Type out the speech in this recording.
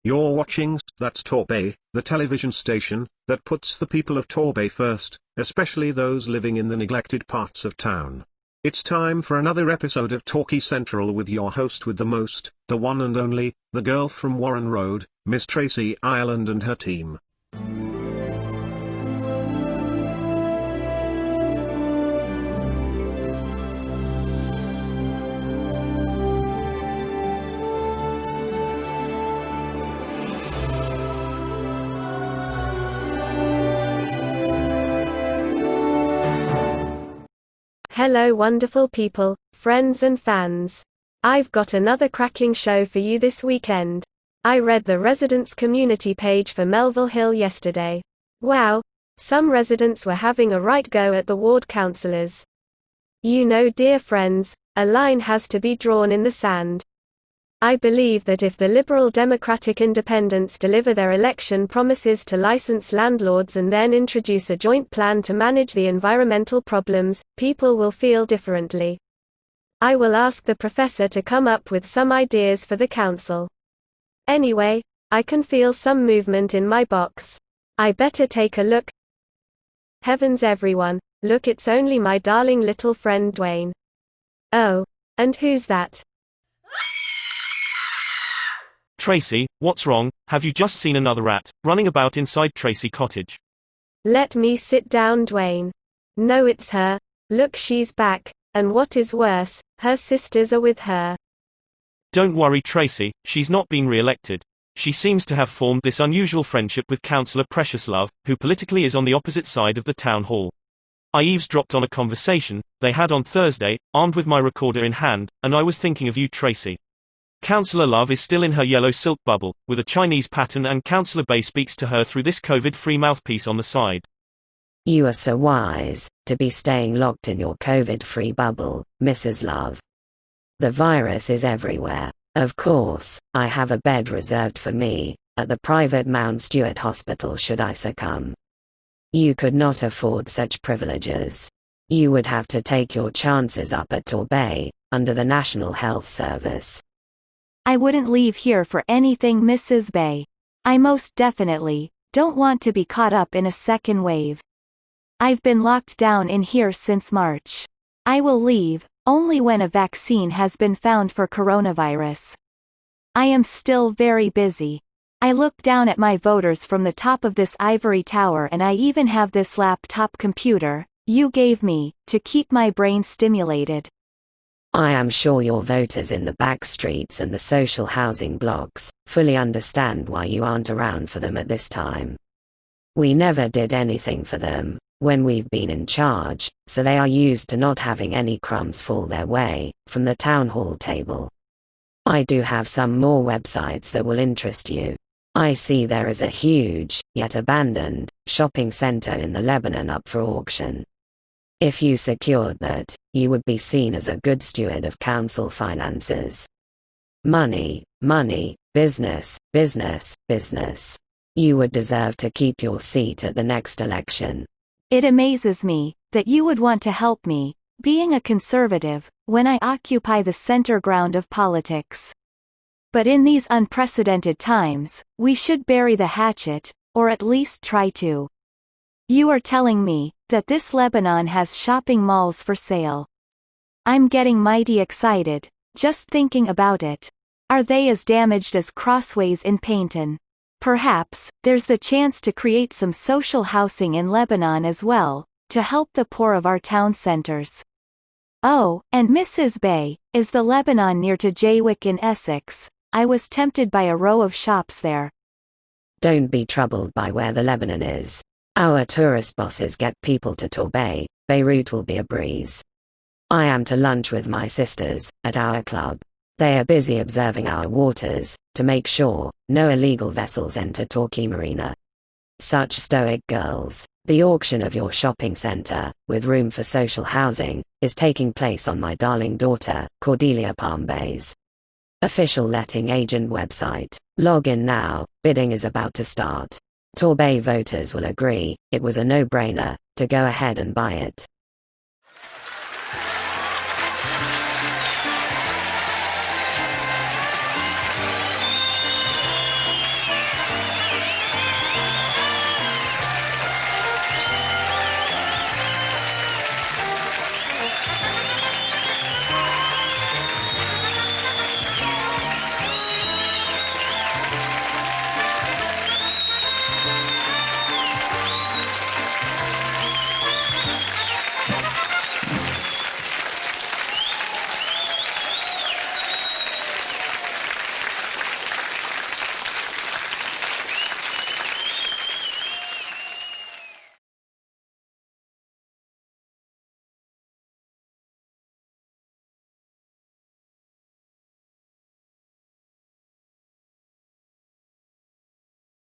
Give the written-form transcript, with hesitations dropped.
You're watching That's Torquay, the television station that puts the people of Torquay first, especially those living in the neglected parts of town. It's time for another episode of Torquay Central with your host with the most, the one and only, the girl from Warren Road, Miss Tracy Ireland and her team. Hello wonderful people, friends and fans. I've got another cracking show for you this weekend. I read the residents' community page for Melville Hill yesterday. Wow, some residents were having a right go at the ward councillors. You know, dear friends, a line has to be drawn in the sand. I believe that if the Liberal Democratic Independents deliver their election promises to license landlords and then introduce a joint plan to manage the environmental problems, people will feel differently. I will ask the professor to come up with some ideas for the council. Anyway, I can feel some movement in my box. I better take a look. Heavens everyone, look, it's only my darling little friend Dwayne. Oh, and who's that? Tracy, what's wrong? Have you just seen another rat running about inside Tracy Cottage? Let me sit down, Dwayne. No, it's her. Look, she's back, and what is worse, her sisters are with her. Don't worry, Tracy, she's not been re-elected. She seems to have formed this unusual friendship with Councillor Precious Love, who politically is on the opposite side of the town hall. I eavesdropped on a conversation they had on Thursday, armed with my recorder in hand, and I was thinking of you, Tracy. Councillor Love is still in her yellow silk bubble, with a Chinese pattern, and Councillor Bay speaks to her through this COVID-free mouthpiece on the side. You are so wise, to be staying locked in your COVID-free bubble, Mrs. Love. The virus is everywhere. Of course, I have a bed reserved for me, at the private Mount Stewart Hospital should I succumb. You could not afford such privileges. You would have to take your chances up at Torquay, under the National Health Service. I wouldn't leave here for anything, Mrs. Bay. I most definitely don't want to be caught up in a second wave. I've been locked down in here since March. I will leave only when a vaccine has been found for coronavirus. I am still very busy. I look down at my voters from the top of this ivory tower, and I even have this laptop computer you gave me to keep my brain stimulated. I am sure your voters in the back streets and the social housing blocks fully understand why you aren't around for them at this time. We never did anything for them when we've been in charge, so they are used to not having any crumbs fall their way from the town hall table. I do have some more websites that will interest you. I see there is a huge, yet abandoned, shopping center in the Lebanon up for auction. If you secured that, you would be seen as a good steward of council finances. Money, money, business, business, business. You would deserve to keep your seat at the next election. It amazes me that you would want to help me, being a conservative, when I occupy the center ground of politics. But in these unprecedented times, we should bury the hatchet, or at least try to. You are telling me that this Lebanon has shopping malls for sale. I'm getting mighty excited, just thinking about it. Are they as damaged as Crossways in Paynton? Perhaps there's the chance to create some social housing in Lebanon as well, to help the poor of our town centers. Oh, and Mrs. Bay, is the Lebanon near to Jaywick in Essex? I was tempted by a row of shops there. Don't be troubled by where the Lebanon is. Our tourist bosses get people to Torquay. Beirut will be a breeze. I am to lunch with my sisters at our club. They are busy observing our waters to make sure no illegal vessels enter Torquay Marina. Such stoic girls. The auction of your shopping center, with room for social housing, is taking place on my darling daughter, Cordelia Palm Bay's official letting agent website. Log in now, bidding is about to start. Torquay voters will agree it was a no-brainer to go ahead and buy it.